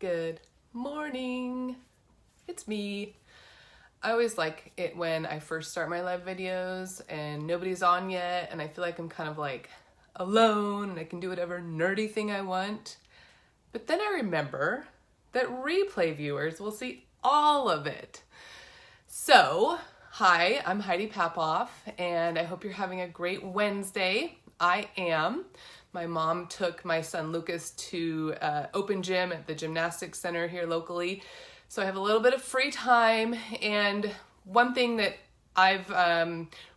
Good morning. It's me. I always like it when I first start my live videos and nobody's on yet and I feel like I'm kind of like alone and I can do whatever nerdy thing I want. But then I remember that replay viewers will see all of it. So, hi, I'm Heidi Papoff and I hope you're having a great Wednesday. I am. My mom took my son Lucas to open gym at the gymnastics center here locally. So I have a little bit of free time, and one thing that I've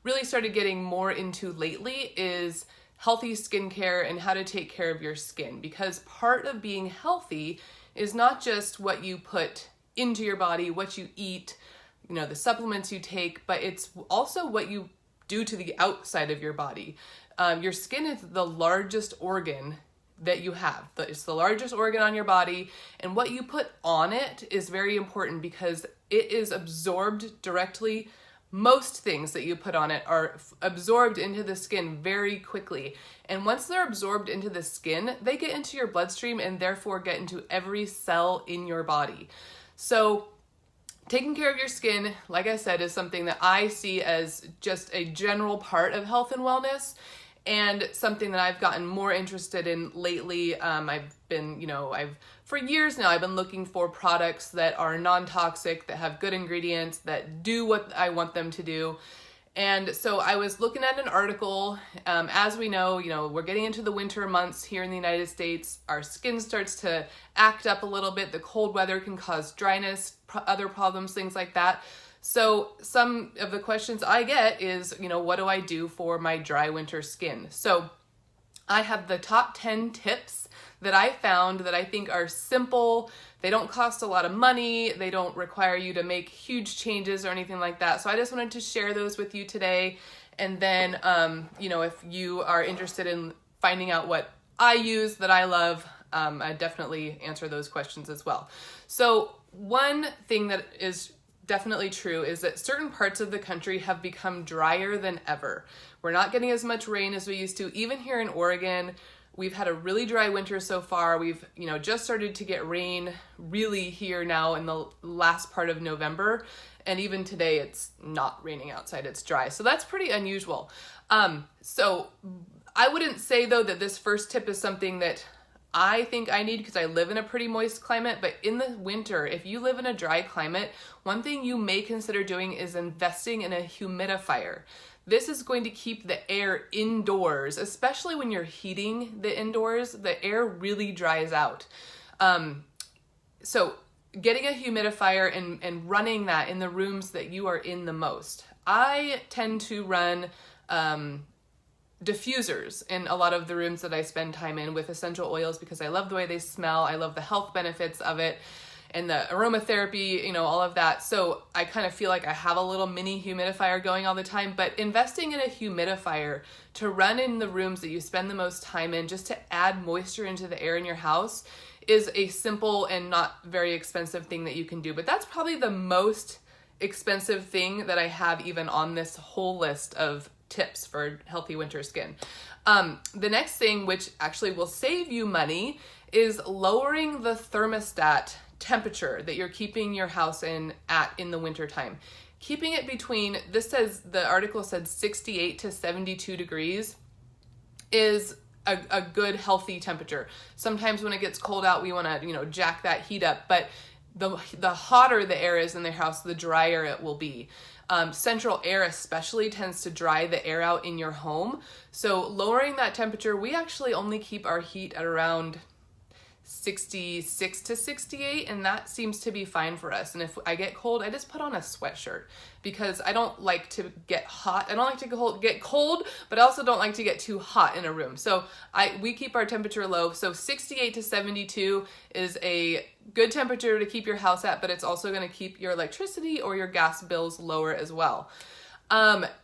really started getting more into lately is healthy skincare and how to take care of your skin, because part of being healthy is not just what you put into your body, what you eat, the supplements you take, but it's also what you do to the outside of your body. Your skin is the largest organ that you have. It's the largest organ on your body, and what you put on it is very important because it is absorbed directly. Most things that you put on it are absorbed into the skin very quickly. And once they're absorbed into the skin, they get into your bloodstream and therefore get into every cell in your body. So taking care of your skin, like I said, is something that I see as just a general part of health and wellness, and something that I've gotten more interested in lately. For years now, I've been looking for products that are non-toxic, that have good ingredients, that do what I want them to do. And so I was looking at an article. As we know, we're getting into the winter months here in the United States. Our skin starts to act up a little bit. The cold weather can cause dryness, other problems, things like that. So some of the questions I get is, what do I do for my dry winter skin? So I have the top 10 tips that I found that I think are simple. They don't cost a lot of money. They don't require you to make huge changes or anything like that. So I just wanted to share those with you today. And then, if you are interested in finding out what I use that I love, I definitely answer those questions as well. So one thing that is definitely true is that certain parts of the country have become drier than ever. We're not getting as much rain as we used to. Even here in Oregon, we've had a really dry winter so far. We've, just started to get rain really here now in the last part of November. And even today, it's not raining outside, it's dry. So that's pretty unusual. So I wouldn't say though that this first tip is something that I think I need because I live in a pretty moist climate, but in the winter, if you live in a dry climate, one thing you may consider doing is investing in a humidifier. This is going to keep the air indoors, especially when you're heating the indoors. The air really dries out. So getting a humidifier and running that in the rooms that you are in the most. I tend to run diffusers in a lot of the rooms that I spend time in with essential oils because I love the way they smell. I love the health benefits of it and the aromatherapy, all of that. So I kind of feel like I have a little mini humidifier going all the time, but investing in a humidifier to run in the rooms that you spend the most time in, just to add moisture into the air in your house, is a simple and not very expensive thing that you can do. But that's probably the most expensive thing that I have even on this whole list of tips for healthy winter skin. The next thing, which actually will save you money, is lowering the thermostat temperature that you're keeping your house in the winter time. Keeping it between, the article said 68 to 72 degrees is a good healthy temperature. Sometimes when it gets cold out, we want to, jack that heat up, but the hotter the air is in the house, the drier it will be. Central air especially tends to dry the air out in your home. So lowering that temperature, we actually only keep our heat at around 66 to 68, and that seems to be fine for us. And if I get cold, I just put on a sweatshirt because I don't like to get hot. I don't like to get cold, but I also don't like to get too hot in a room. So we keep our temperature low. So 68 to 72 is a good temperature to keep your house at, but it's also going to keep your electricity or your gas bills lower as well.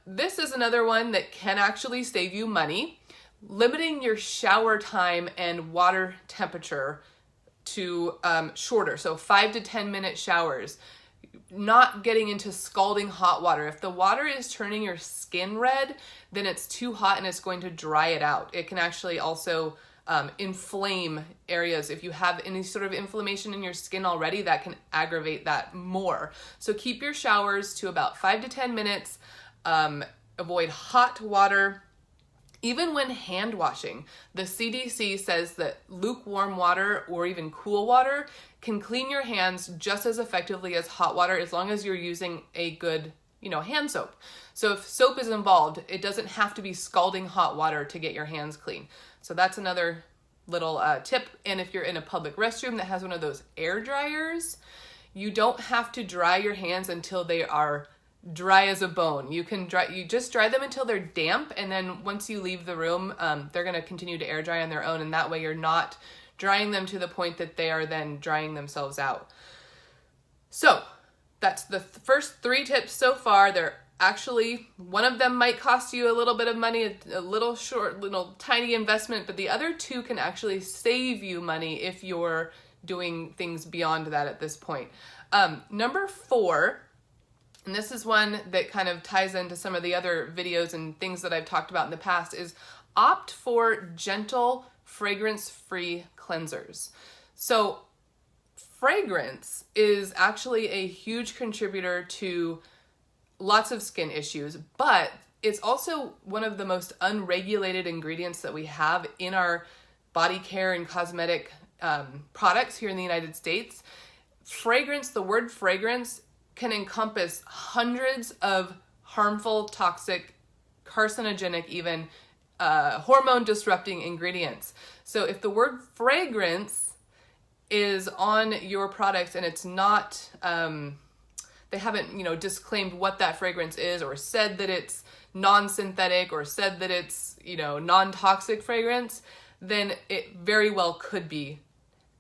This is another one that can actually save you money. Limiting your shower time and water temperature to shorter, so 5 to 10 minute showers. Not getting into scalding hot water. If the water is turning your skin red, then it's too hot and it's going to dry it out. It can actually also inflame areas. If you have any sort of inflammation in your skin already, that can aggravate that more. So keep your showers to about 5 to 10 minutes. Avoid hot water. Even when hand washing, the CDC says that lukewarm water or even cool water can clean your hands just as effectively as hot water, as long as you're using a good, hand soap. So if soap is involved, it doesn't have to be scalding hot water to get your hands clean. So that's another little tip. And if you're in a public restroom that has one of those air dryers, you don't have to dry your hands until they are dry as a bone. You just dry them until they're damp, and then once you leave the room, they're going to continue to air dry on their own, and that way you're not drying them to the point that they are then drying themselves out. So that's the first 3 tips so far. They're actually, one of them might cost you a little bit of money, a little tiny investment, but the other 2 can actually save you money if you're doing things beyond that at this point. Number 4, and this is one that kind of ties into some of the other videos and things that I've talked about in the past, is opt for gentle, fragrance-free cleansers. So fragrance is actually a huge contributor to lots of skin issues, but it's also one of the most unregulated ingredients that we have in our body care and cosmetic products here in the United States. Fragrance, the word fragrance, can encompass hundreds of harmful, toxic, carcinogenic, even hormone disrupting ingredients. So if the word fragrance is on your products and it's not, they haven't, disclaimed what that fragrance is, or said that it's non-synthetic, or said that it's, non-toxic fragrance, then it very well could be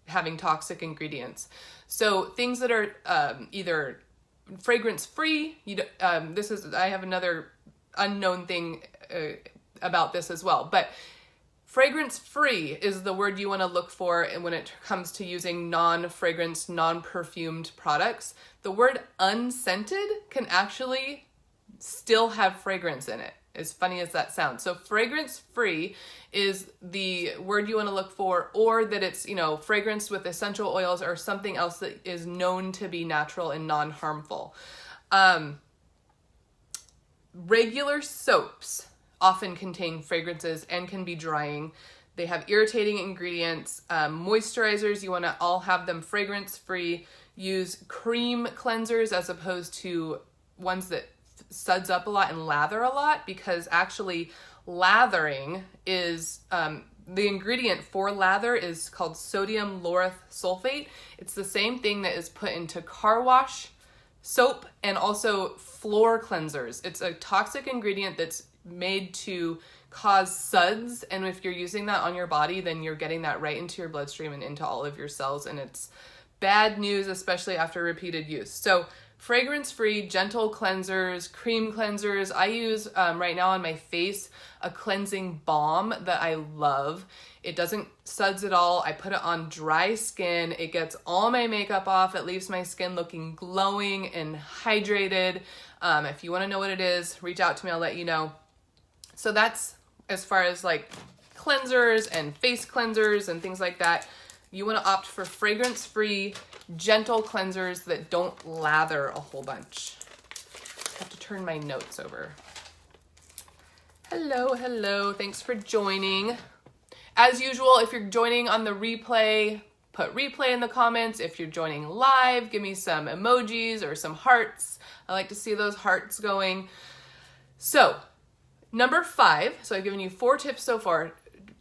having toxic ingredients. So things that are either fragrance-free, I have another unknown thing about this as well, but fragrance-free is the word you want to look for when it comes to using non-fragrance, non-perfumed products. The word unscented can actually still have fragrance in it, as funny as that sounds. So fragrance-free is the word you want to look for, or that it's, fragrance with essential oils or something else that is known to be natural and non-harmful. Regular soaps often contain fragrances and can be drying. They have irritating ingredients. Moisturizers, you want to all have them fragrance-free. Use cream cleansers as opposed to ones that suds up a lot and lather a lot, because actually lathering is, the ingredient for lather is called sodium lauryl sulfate. It's the same thing that is put into car wash soap and also floor cleansers. It's a toxic ingredient that's made to cause suds, and if you're using that on your body, then you're getting that right into your bloodstream and into all of your cells, and it's bad news, especially after repeated use. So fragrance-free, gentle cleansers, cream cleansers. I use right now on my face a cleansing balm that I love. It doesn't suds at all. I put it on dry skin. It gets all my makeup off. It leaves my skin looking glowing and hydrated. If you want to know what it is, reach out to me. I'll let you know. So that's as far as like cleansers and face cleansers and things like that. You want to opt for fragrance-free, gentle cleansers that don't lather a whole bunch. I have to turn my notes over. Hello. Thanks for joining. As usual, if you're joining on the replay, put replay in the comments. If you're joining live, give me some emojis or some hearts. I like to see those hearts going. So, number 5. So I've given you 4 tips so far.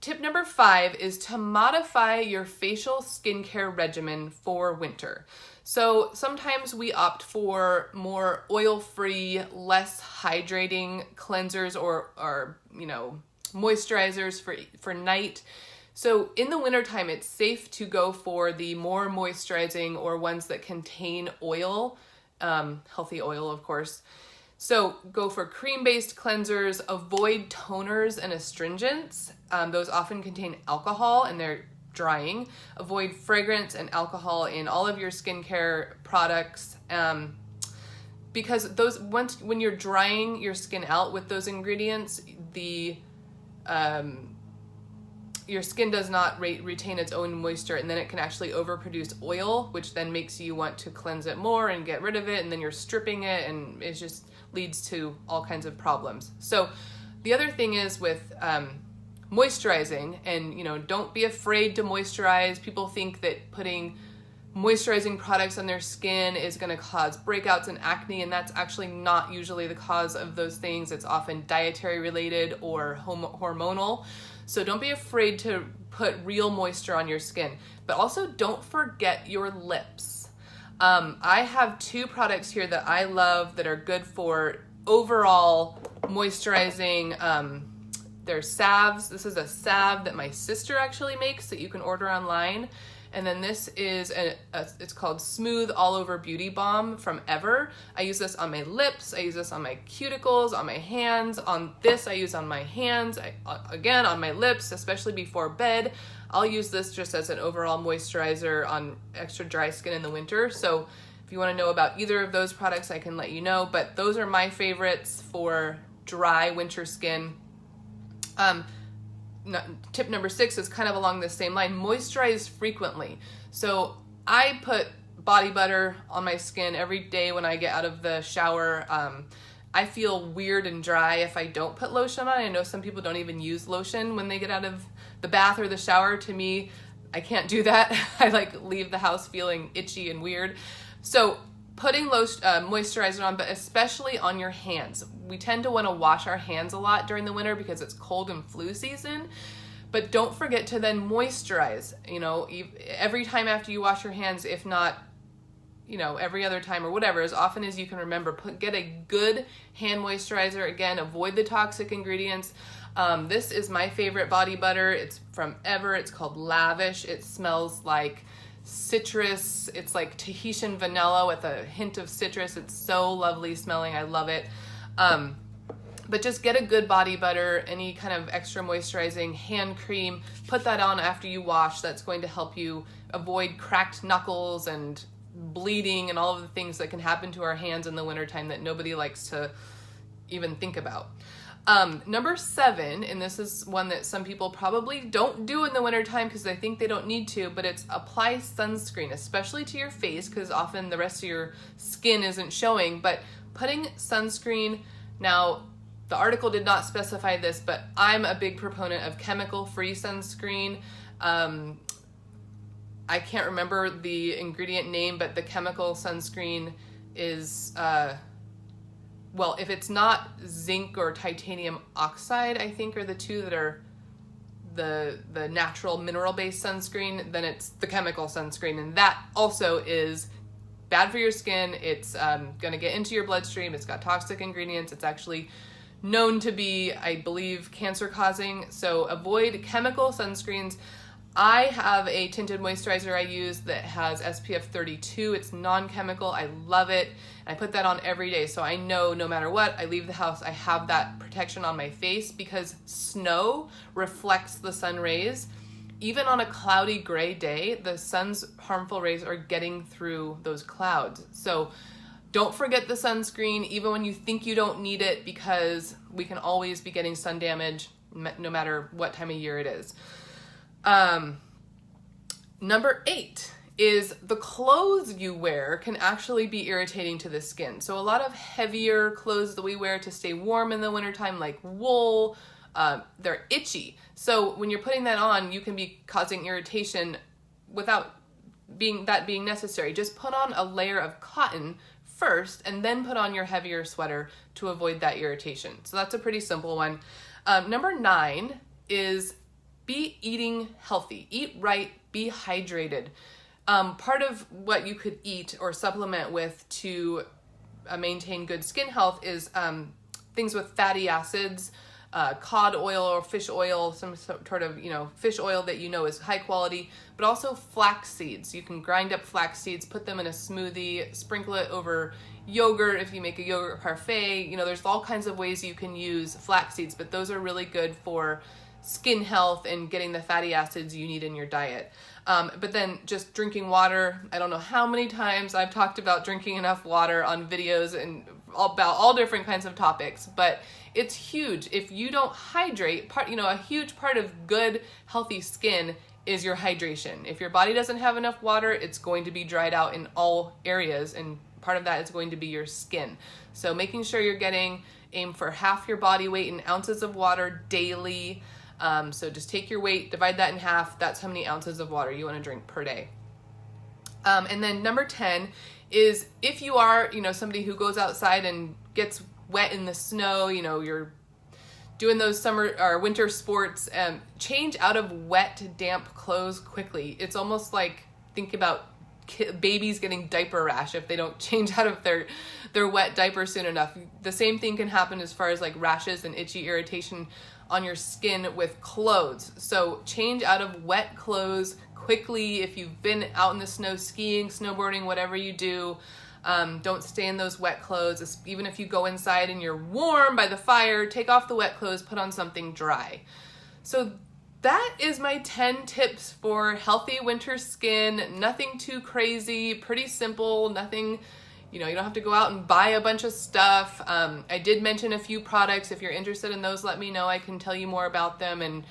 Tip number 5 is to modify your facial skincare regimen for winter. So sometimes we opt for more oil-free, less hydrating cleansers or moisturizers for night. So in the wintertime, it's safe to go for the more moisturizing or ones that contain oil, healthy oil, of course. So go for cream-based cleansers, avoid toners and astringents. Those often contain alcohol and they're drying. Avoid fragrance and alcohol in all of your skincare products. Because when you're drying your skin out with those ingredients, the your skin does not retain its own moisture, and then it can actually overproduce oil, which then makes you want to cleanse it more and get rid of it, and then you're stripping it, and it just leads to all kinds of problems. So the other thing is with moisturizing, and don't be afraid to moisturize. People think that putting moisturizing products on their skin is going to cause breakouts and acne, and that's actually not usually the cause of those things. It's often dietary related or hormonal. So don't be afraid to put real moisture on your skin, but also don't forget your lips. I have 2 products here that I love that are good for overall moisturizing. They're salves. This is a salve that my sister actually makes that you can order online. And then this is it's called Smooth All Over Beauty Balm from Ever. I use this on my lips, I use this on my cuticles, on my hands. On this I use on my hands, again on my lips, especially before bed. I'll use this just as an overall moisturizer on extra dry skin in the winter. So if you want to know about either of those products, I can let you know. But those are my favorites for dry winter skin. Tip number 6 is kind of along the same line. Moisturize frequently. So I put body butter on my skin every day when I get out of the shower. I feel weird and dry if I don't put lotion on. I know some people don't even use lotion when they get out of the bath or the shower. To me, I can't do that. I leave the house feeling itchy and weird. So putting moisturizer on, but especially on your hands. We tend to want to wash our hands a lot during the winter because it's cold and flu season, but don't forget to then moisturize, every time after you wash your hands, if not, every other time or whatever, as often as you can remember. Get a good hand moisturizer. Again, avoid the toxic ingredients. This is my favorite body butter. It's from Ever. It's called Lavish. It smells like citrus. It's like Tahitian vanilla with a hint of citrus. It's so lovely smelling. I love it. But just get a good body butter, any kind of extra moisturizing hand cream, put that on after you wash. That's going to help you avoid cracked knuckles and bleeding and all of the things that can happen to our hands in the wintertime that nobody likes to even think about. Number 7, and this is one that some people probably don't do in the wintertime because they think they don't need to, but it's apply sunscreen, especially to your face, because often the rest of your skin isn't showing. But putting sunscreen, now the article did not specify this, but I'm a big proponent of chemical-free sunscreen. I can't remember the ingredient name, but the chemical sunscreen is, if it's not zinc or titanium oxide, I think are the 2 that are the natural mineral-based sunscreen, then it's the chemical sunscreen. And that also is bad for your skin. It's going to get into your bloodstream. It's got toxic ingredients. It's actually known to be, I believe, cancer-causing. So avoid chemical sunscreens. I have a tinted moisturizer I use that has SPF 32. It's non-chemical. I love it. And I put that on every day. So I know no matter what, I leave the house, I have that protection on my face because snow reflects the sun rays. Even on a cloudy gray day, the sun's harmful rays are getting through those clouds. So don't forget the sunscreen, even when you think you don't need it, because we can always be getting sun damage no matter what time of year it is. Number 8 is the clothes you wear can actually be irritating to the skin. So a lot of heavier clothes that we wear to stay warm in the wintertime, like wool, they're itchy. So when you're putting that on, you can be causing irritation without being necessary. Just put on a layer of cotton first and then put on your heavier sweater to avoid that irritation. So that's a pretty simple one. Number 9 is be eating healthy. Eat right, be hydrated. Part of what you could eat or supplement with to maintain good skin health is things with fatty acids, cod oil or fish oil, some sort of, fish oil that is high quality, but also flax seeds. You can grind up flax seeds, put them in a smoothie, sprinkle it over yogurt if you make a yogurt parfait. There's all kinds of ways you can use flax seeds, but those are really good for skin health and getting the fatty acids you need in your diet. But then just drinking water. I don't know how many times I've talked about drinking enough water on videos and about all different kinds of topics, but it's huge. If you don't hydrate, a huge part of good, healthy skin is your hydration. If your body doesn't have enough water, it's going to be dried out in all areas, and part of that is going to be your skin. So making sure you're aim for half your body weight in ounces of water daily. So just take your weight, divide that in half. That's how many ounces of water you want to drink per day. And then number 10 is if you are, somebody who goes outside and gets wet in the snow, you're doing those summer or winter sports, change out of wet, damp clothes quickly. It's almost like, think about babies getting diaper rash if they don't change out of their wet diaper soon enough. The same thing can happen as far as like rashes and itchy irritation on your skin with clothes. So change out of wet clothes quickly. If you've been out in the snow skiing, snowboarding, whatever you do, don't stay in those wet clothes. Even if you go inside and you're warm by the fire, take off the wet clothes, put on something dry. So that is my 10 tips for healthy winter skin. Nothing too crazy, pretty simple, nothing, you don't have to go out and buy a bunch of stuff. I did mention a few products. If you're interested in those, let me know. I can tell you more about them and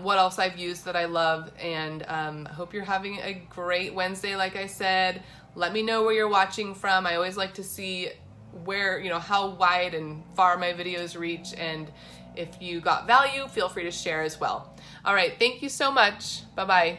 what else I've used that I love. And I hope you're having a great Wednesday, like I said. Let me know where you're watching from. I always like to see where, how wide and far my videos reach. And if you got value, feel free to share as well. All right, thank you so much. Bye-bye.